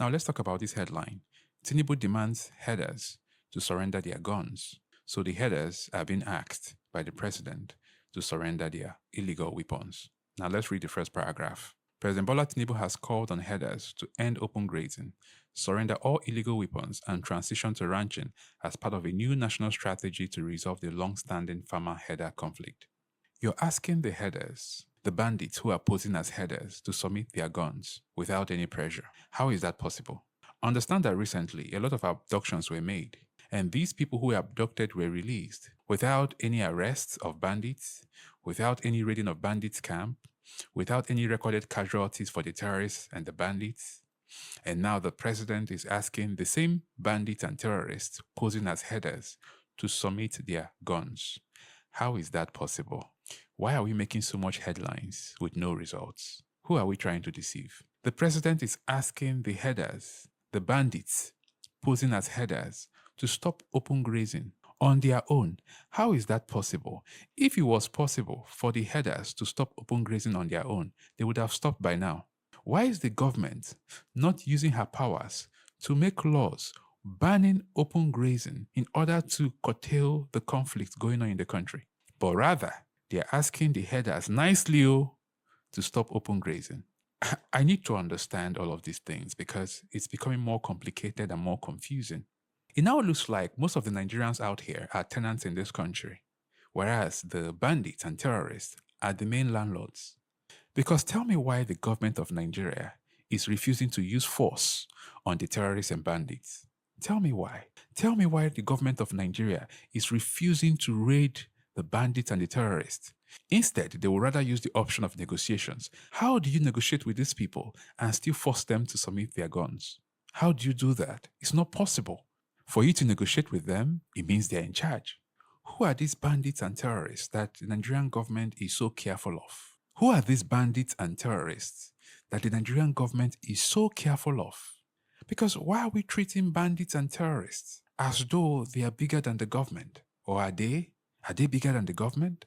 Now let's talk about this headline. Tinubu demands headers to surrender their guns. So the headers are being asked by the president to surrender their illegal weapons. Now let's read the first paragraph. President Bola Tinubu has called on headers to end open grazing, surrender all illegal weapons, and transition to ranching as part of a new national strategy to resolve the long-standing farmer-header conflict. You're asking the headers, the bandits who are posing as headers, to submit their guns without any pressure. How is that possible? Understand that recently a lot of abductions were made, and these people who were abducted were released without any arrests of bandits, without any raiding of bandits' camp, without any recorded casualties for the terrorists and the bandits. And now the president is asking the same bandits and terrorists posing as headers to submit their guns. How is that possible? Why are we making so much headlines with no results? Who are we trying to deceive? The president is asking the headers, the bandits posing as headers, to stop open grazing on their own. How is that possible? If it was possible for the headers to stop open grazing on their own, they would have stopped by now. Why is the government not using her powers to make laws banning open grazing in order to curtail the conflict going on in the country? But rather, they are asking the headers nicely to stop open grazing. I need to understand all of these things because it's becoming more complicated and more confusing. It now looks like most of the Nigerians out here are tenants in this country, whereas the bandits and terrorists are the main landlords. Because tell me why the government of Nigeria is refusing to use force on the terrorists and bandits. Tell me why. Tell me why the government of Nigeria is refusing to raid the bandits and the terrorists. Instead, they will rather use the option of negotiations. How do you negotiate with these people and still force them to submit their guns? How do you do that? It's not possible. For you to negotiate with them, it means they're in charge. Who are these bandits and terrorists that the Nigerian government is so careful of? Who are these bandits and terrorists that the Nigerian government is so careful of? Because why are we treating bandits and terrorists as though they are bigger than the government? Or are they? Are they bigger than the government?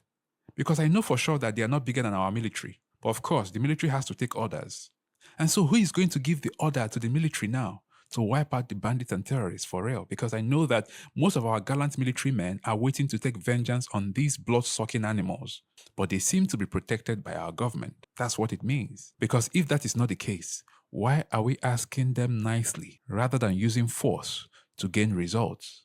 Because I know for sure that they are not bigger than our military. But of course, the military has to take orders. And so who is going to give the order to the military now to wipe out the bandits and terrorists for real? Because I know that most of our gallant military men are waiting to take vengeance on these blood-sucking animals. But they seem to be protected by our government. That's what it means. Because if that is not the case, why are we asking them nicely rather than using force to gain results?